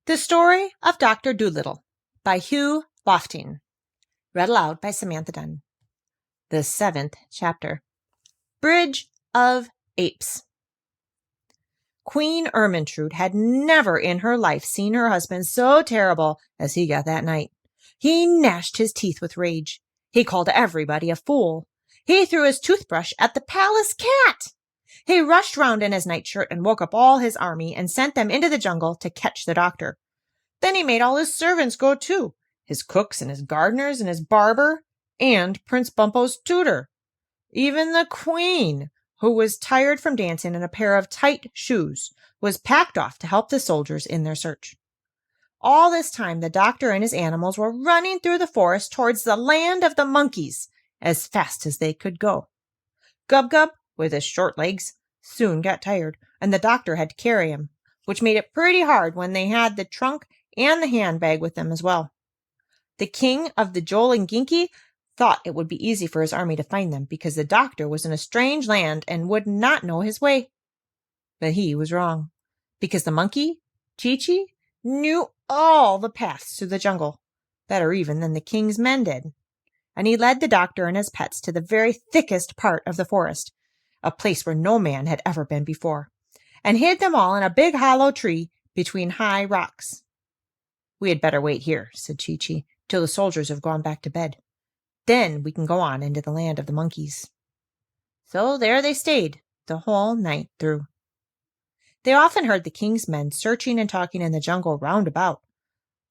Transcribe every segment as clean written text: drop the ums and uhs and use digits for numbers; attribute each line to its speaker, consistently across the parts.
Speaker 1: The Story of Dr. Dolittle by Hugh Lofting. Read aloud by Samantha Dunn. The 7th chapter. Bridge of Apes. Queen Ermintrude had never in her life seen her husband so terrible as he got that night. He gnashed his teeth with rage. He called everybody a fool. He threw his toothbrush at the palace cat. He rushed round in his nightshirt and woke up all his army and sent them into the jungle to catch the doctor. Then he made all his servants go too, his cooks and his gardeners and his barber, and Prince Bumpo's tutor. Even the queen, who was tired from dancing in a pair of tight shoes, was packed off to help the soldiers in their search. All this time the doctor and his animals were running through the forest towards the land of the monkeys as fast as they could go. Gub-Gub, with his short legs, soon got tired, and the doctor had to carry him, which made it pretty hard when they had the trunk and the handbag with them as well. The king of the Jolinginki thought it would be easy for his army to find them because the doctor was in a strange land and would not know his way. But he was wrong, because the monkey, Chi-Chi, knew all the paths through the jungle, better even than the king's men did. And he led the doctor and his pets to the very thickest part of the forest, a place where no man had ever been before, and hid them all in a big hollow tree between high rocks. "We had better wait here," said Chi-Chi, "till the soldiers have gone back to bed. Then we can go on into the land of the monkeys." So there they stayed the whole night through. They often heard the king's men searching and talking in the jungle round about,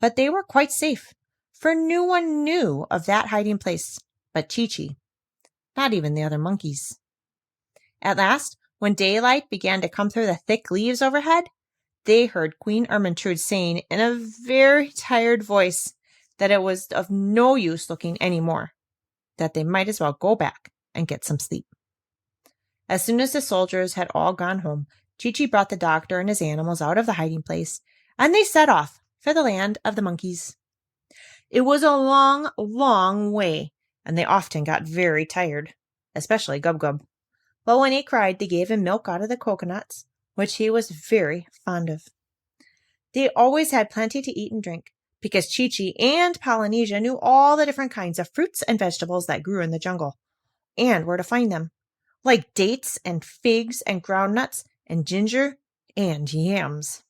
Speaker 1: but they were quite safe, for no one knew of that hiding place but Chi-Chi, not even the other monkeys. At last, when daylight began to come through the thick leaves overhead, they heard Queen Ermintrude saying in a very tired voice that it was of no use looking any more, that they might as well go back and get some sleep. As soon as the soldiers had all gone home, Chi-Chi brought the doctor and his animals out of the hiding place, and they set off for the land of the monkeys. It was a long, long way, and they often got very tired, especially Gub-Gub. But when he cried, they gave him milk out of the coconuts, which he was very fond of. They always had plenty to eat and drink, because Chi-Chi and Polynesia knew all the different kinds of fruits and vegetables that grew in the jungle, and where to find them, like dates and figs and groundnuts and ginger and yams.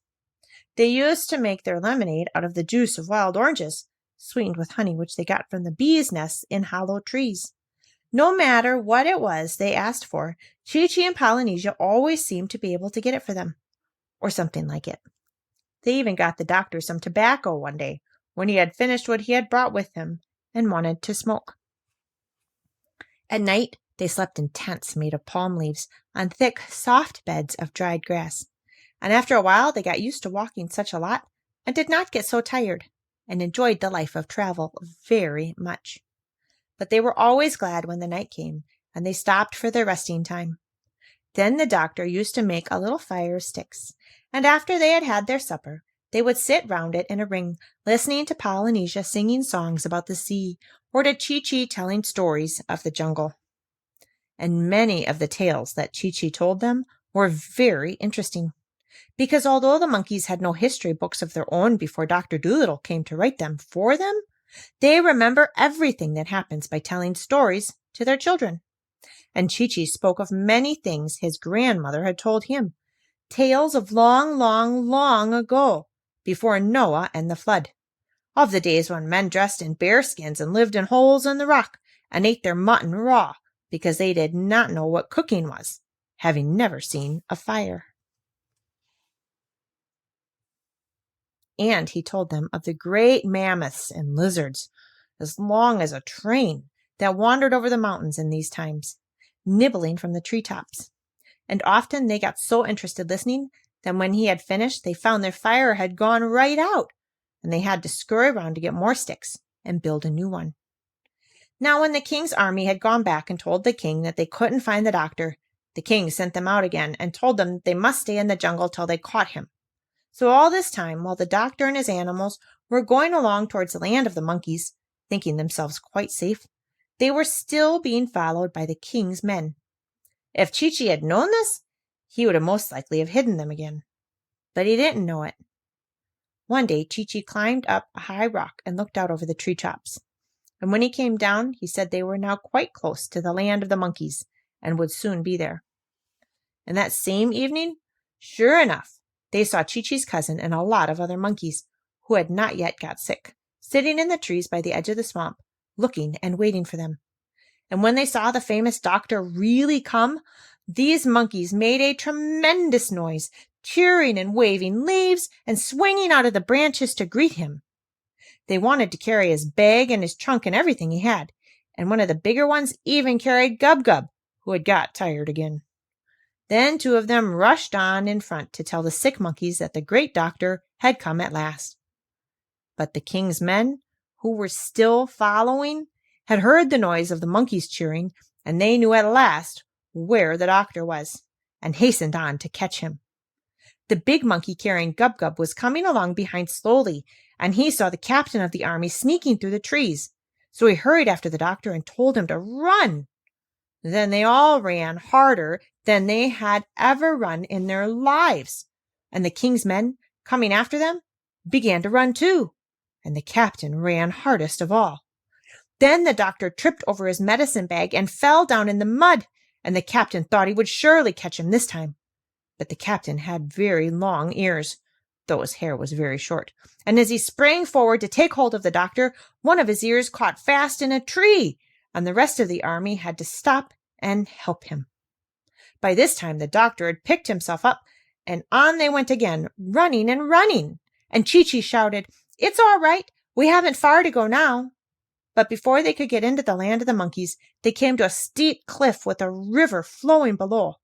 Speaker 1: They used to make their lemonade out of the juice of wild oranges, sweetened with honey which they got from the bees' nests in hollow trees. No matter what it was they asked for, Chi-Chi and Polynesia always seemed to be able to get it for them, or something like it. They even got the doctor some tobacco one day, when he had finished what he had brought with him and wanted to smoke. At night, they slept in tents made of palm leaves on thick, soft beds of dried grass, and after a while they got used to walking such a lot and did not get so tired, and enjoyed the life of travel very much. But they were always glad when the night came, and they stopped for their resting time. Then the doctor used to make a little fire of sticks, and after they had had their supper, they would sit round it in a ring, listening to Polynesia singing songs about the sea, or to Chi-Chi telling stories of the jungle. And many of the tales that Chi-Chi told them were very interesting, because although the monkeys had no history books of their own before Dr. Dolittle came to write them for them, they remember everything that happens by telling stories to their children. And Chi-Chi spoke of many things his grandmother had told him, tales of long, long, long ago, before Noah and the flood, of the days when men dressed in bearskins and lived in holes in the rock and ate their mutton raw because they did not know what cooking was, having never seen a fire. And he told them of the great mammoths and lizards, as long as a train, that wandered over the mountains in these times, nibbling from the treetops. And often they got so interested listening that when he had finished, they found their fire had gone right out, and they had to scurry around to get more sticks and build a new one. Now, when the king's army had gone back and told the king that they couldn't find the doctor, the king sent them out again and told them they must stay in the jungle till they caught him. So all this time, while the doctor and his animals were going along towards the land of the monkeys, thinking themselves quite safe, they were still being followed by the king's men. If Chi-Chi had known this, he would have most likely have hidden them again. But he didn't know it. One day, Chi-Chi climbed up a high rock and looked out over the tree tops. And when he came down, he said they were now quite close to the land of the monkeys and would soon be there. And that same evening, sure enough, they saw Chi-Chi's cousin and a lot of other monkeys who had not yet got sick, sitting in the trees by the edge of the swamp, looking and waiting for them. And when they saw the famous doctor really come, these monkeys made a tremendous noise, cheering and waving leaves and swinging out of the branches to greet him. They wanted to carry his bag and his trunk and everything he had, and one of the bigger ones even carried Gub-Gub, who had got tired again. Then 2 of them rushed on in front to tell the sick monkeys that the great doctor had come at last. But the king's men, who were still following, had heard the noise of the monkeys cheering, and they knew at last where the doctor was, and hastened on to catch him. The big monkey carrying Gub-Gub was coming along behind slowly, and he saw the captain of the army sneaking through the trees. So he hurried after the doctor and told him to run. Then they all ran harder than they had ever run in their lives. And the king's men, coming after them, began to run too. And the captain ran hardest of all. Then the doctor tripped over his medicine bag and fell down in the mud, and the captain thought he would surely catch him this time. But the captain had very long ears, though his hair was very short, and as he sprang forward to take hold of the doctor, one of his ears caught fast in a tree, and the rest of the army had to stop and help him. By this time the doctor had picked himself up, and on they went again, running and running, and Chi-Chi shouted, "It's all right, we haven't far to go now." But before they could get into the land of the monkeys, they came to a steep cliff with a river flowing below.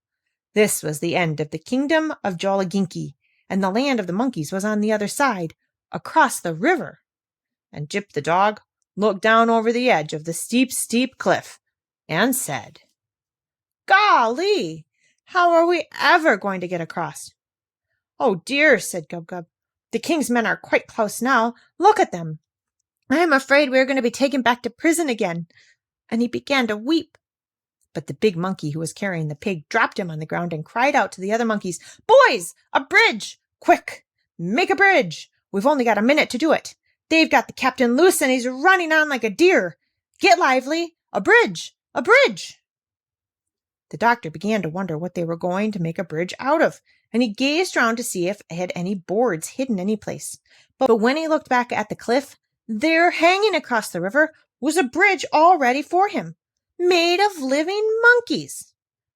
Speaker 1: This was the end of the kingdom of Jolliginki, and the land of the monkeys was on the other side, across the river. And Jip the dog looked down over the edge of the steep, steep cliff and said, "Golly, how are we ever going to get across?" "Oh dear," said Gub-Gub, "the king's men are quite close now. Look at them. I am afraid we are going to be taken back to prison again." And he began to weep. But the big monkey who was carrying the pig dropped him on the ground and cried out to the other monkeys, "Boys, a bridge! Quick, make a bridge! We've only got a minute to do it. They've got the captain loose and he's running on like a deer. Get lively! A bridge! A bridge!" The doctor began to wonder what they were going to make a bridge out of, and he gazed round to see if it had any boards hidden any place. But when he looked back at the cliff, there, hanging across the river, was a bridge all ready for him, made of living monkeys.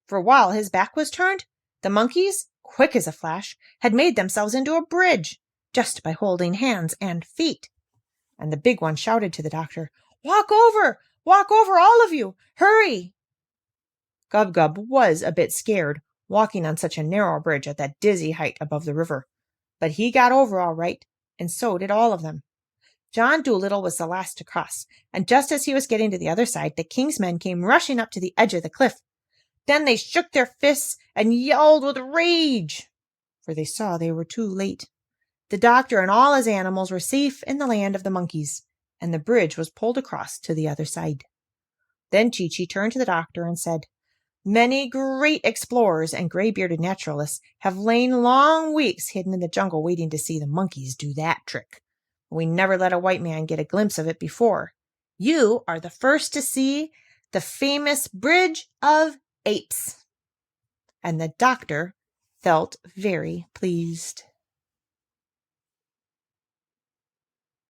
Speaker 1: For while his back was turned, the monkeys, quick as a flash, had made themselves into a bridge, just by holding hands and feet. And the big one shouted to the doctor, walk over, all of you! Hurry!" Gub-Gub was a bit scared, walking on such a narrow bridge at that dizzy height above the river. But he got over all right, and so did all of them. John Dolittle was the last to cross, and just as he was getting to the other side, the king's men came rushing up to the edge of the cliff. Then they shook their fists and yelled with rage, for they saw they were too late. The doctor and all his animals were safe in the land of the monkeys, and the bridge was pulled across to the other side. Then Chi-Chi turned to the doctor and said, "Many great explorers and gray-bearded naturalists have lain long weeks hidden in the jungle waiting to see the monkeys do that trick. We never let a white man get a glimpse of it before. You are the first to see the famous Bridge of Apes." And the doctor felt very pleased.